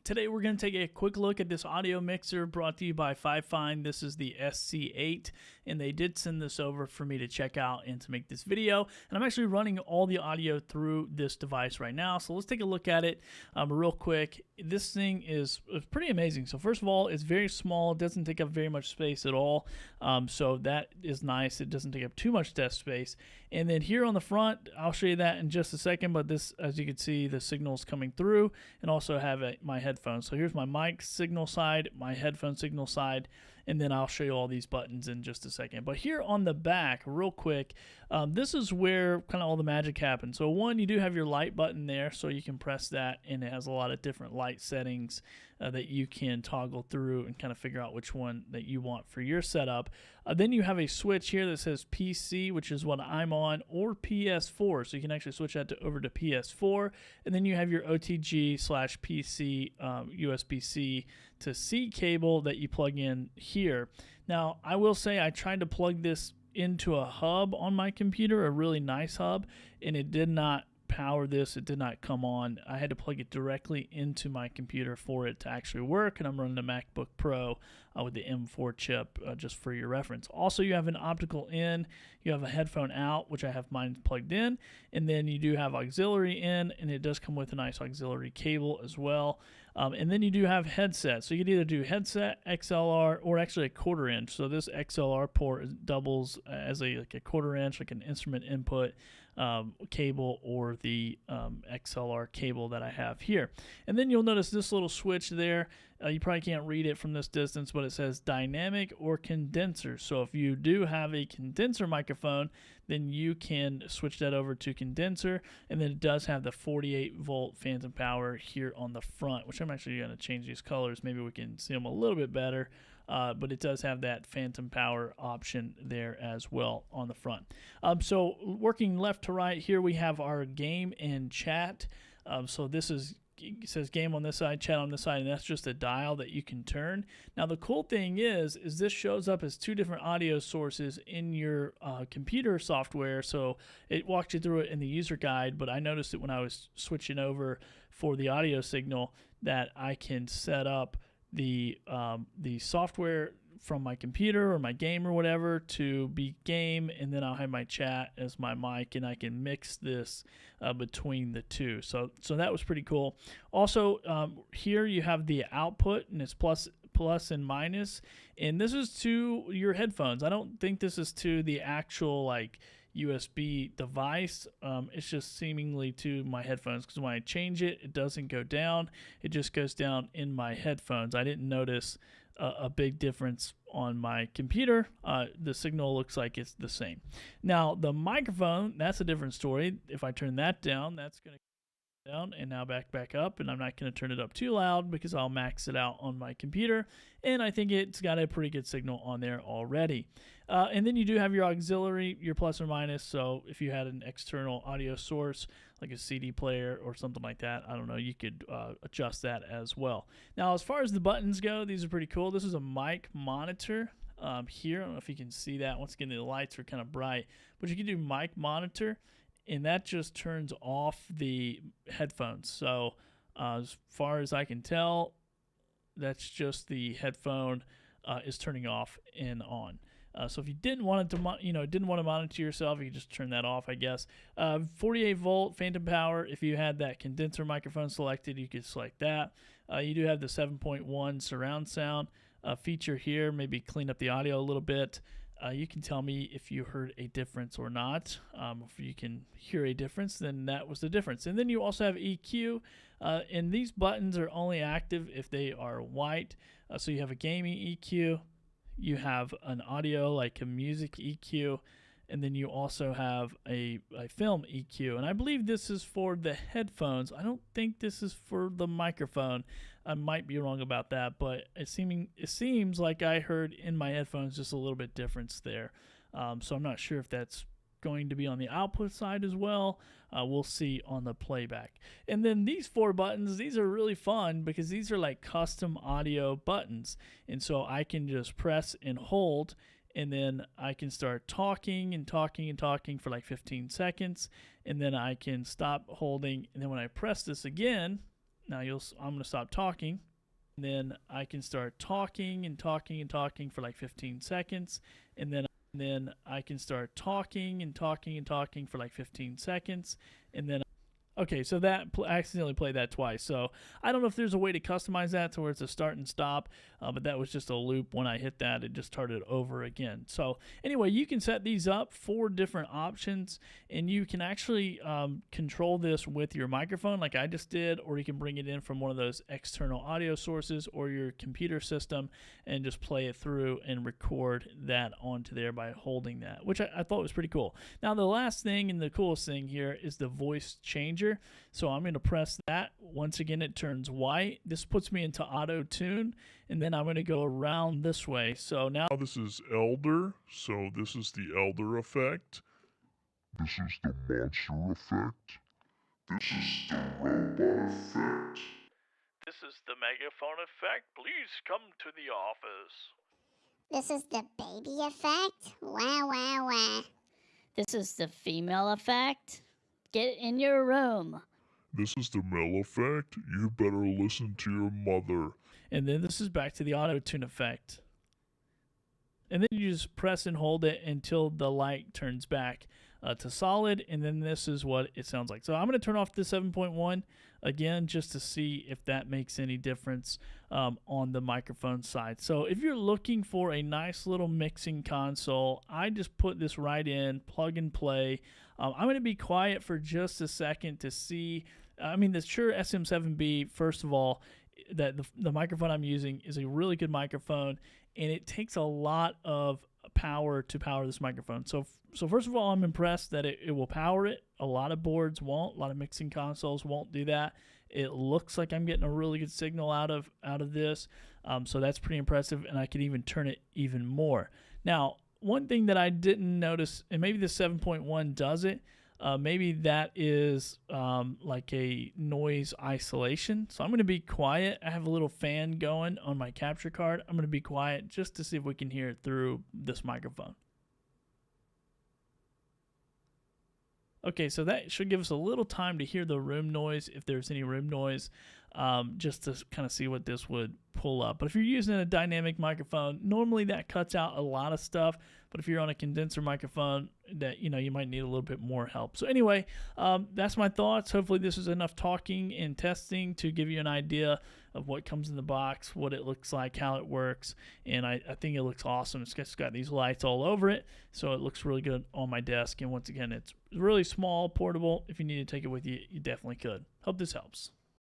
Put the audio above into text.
Today we're going to take a quick look at this audio mixer brought to you by Fifine. This is the SC8, and they did send this over for me to check out and to make this video. And I'm actually running all the audio through this device right now, so let's take a look at it real quick. This thing is pretty amazing. So first of all, it's very small. It doesn't take up very much space at all, so that is nice. It doesn't take up too much desk space. And then here on the front, I'll show you that in just a second, but this, as you can see, the signal's coming through, and also have my headphones. So here's my mic signal side, my headphone signal side, and then I'll show you all these buttons in just a second. But here on the back, real quick, this is where kind of all the magic happens. So one, you do have your light button there, so you can press that, and it has a lot of different light settings that you can toggle through and kind of figure out which one that you want for your setup. Then you have a switch here that says PC, which is what I'm on, or PS4, so you can actually switch that over to PS4. And then you have your OTG/PC USB-C to C cable that you plug in here. Now, I will say I tried to plug this into a hub on my computer, a really nice hub, and it did not power this. It did not come on. I had to plug it directly into my computer for it to actually work, and I'm running a MacBook Pro with the M4 chip, just for your reference. Also, you have an optical in, you have a headphone out, which I have mine plugged in, and then you do have auxiliary in, and it does come with a nice auxiliary cable as well. And then you do have headset. So you can either do headset, XLR, or actually a 1/4 inch. So this XLR port doubles as like a 1/4 inch, like an instrument input cable, or the XLR cable that I have here. And then you'll notice this little switch there. You probably can't read it from this distance, but it says dynamic or condenser. So if you do have a condenser microphone, then you can switch that over to condenser. And then it does have the 48-volt phantom power here on the front, which I'm actually going to change these colors. Maybe we can see them a little bit better. But it does have that phantom power option there as well on the front. So working left to right here, we have our game and chat. So this is, it says game on this side, chat on this side, and that's just a dial that you can turn. Now the cool thing is this shows up as two different audio sources in your computer software. So it walks you through it in the user guide, but I noticed it when I was switching over for the audio signal that I can set up the software from my computer or my game or whatever to be game, and then I'll have my chat as my mic, and I can mix this between the two. So that was pretty cool. Also, here you have the output, and it's plus and minus, and this is to your headphones. I don't think this is to the actual like USB device. It's just seemingly to my headphones, because when I change it, it doesn't go down. It just goes down in my headphones. I didn't notice a big difference on my computer. The signal looks like it's the same. Now the microphone, that's a different story. If I turn that down, that's going to down and now back up, and I'm not going to turn it up too loud because I'll max it out on my computer, and I think it's got a pretty good signal on there already. And then you do have your auxiliary, your plus or minus. So if you had an external audio source like a CD player or something like that, I don't know, you could adjust that as well. Now as far as the buttons go, these are pretty cool. This is a mic monitor here. I don't know if you can see that. Once again, the lights are kind of bright, but you can do mic monitor, and that just turns off the headphones. So as far as I can tell, that's just the headphone is turning off and on. So if you didn't want it to, didn't want to monitor yourself, you just turn that off, I guess. 48-volt phantom power. If you had that condenser microphone selected, you could select that. You do have the 7.1 surround sound feature here. Maybe clean up the audio a little bit. You can tell me if you heard a difference or not. If you can hear a difference, then that was the difference. And then you also have EQ, and these buttons are only active if they are white. So you have a gaming EQ, you have an audio like a music EQ, and then you also have a film EQ. And I believe this is for the headphones. I don't think this is for the microphone. I might be wrong about that, but it seems like I heard in my headphones just a little bit difference there. So I'm not sure if that's going to be on the output side as well. We'll see on the playback. And then these 4 buttons, these are really fun because these are like custom audio buttons. And so I can just press and hold, and then I can start talking and talking and talking for like 15 seconds, and then I can stop holding, and then when I press this again, Now I'm going to stop talking. And then I can start talking and talking and talking for like 15 seconds. And then I can start talking and talking and talking for like 15 seconds. And then okay, so that I accidentally played that twice. So I don't know if there's a way to customize that to where it's a start and stop, but that was just a loop. When I hit that, it just started over again. So anyway, you can set these up 4 different options, and you can actually control this with your microphone like I just did, or you can bring it in from one of those external audio sources or your computer system and just play it through and record that onto there by holding that, which I thought was pretty cool. Now, the last thing and the coolest thing here is the voice changer. So I'm going to press that. Once again, it turns white. This puts me into auto tune, and then I'm going to go around this way. So now this is Elder. So this is the Elder effect. This is the monster effect. This is the robot effect. This is the megaphone effect. Please come to the office. This is the baby effect. Wah, wah, wah. This is the female effect. Get in your room. This is the male effect. You better listen to your mother. And then this is back to the auto-tune effect. And then you just press and hold it until the light turns back to solid. And then this is what it sounds like. So I'm going to turn off the 7.1 again just to see if that makes any difference on the microphone side. So if you're looking for a nice little mixing console, I just put this right in, plug and play. I'm going to be quiet for just a second to see. I mean, the Shure SM7B, first of all, that the microphone I'm using is a really good microphone, and it takes a lot of power to power this microphone. So first of all, I'm impressed that it will power it. A lot of boards won't. A lot of mixing consoles won't do that. It looks like I'm getting a really good signal out of this. So that's pretty impressive, and I can even turn it even more. Now, one thing that I didn't notice, and maybe the 7.1 does it, maybe that is like a noise isolation. So I'm going to be quiet. I have a little fan going on my capture card. I'm going to be quiet just to see if we can hear it through this microphone. Okay, so that should give us a little time to hear the room noise, if there's any room noise, just to kind of see what this would pull up. But if you're using a dynamic microphone, normally that cuts out a lot of stuff. But if you're on a condenser microphone, that you might need a little bit more help. So anyway, that's my thoughts. Hopefully this is enough talking and testing to give you an idea of what comes in the box, what it looks like, how it works. And I think it looks awesome. It's got these lights all over it, so it looks really good on my desk. And once again, it's really small, portable. If you need to take it with you, you definitely could. Hope this helps.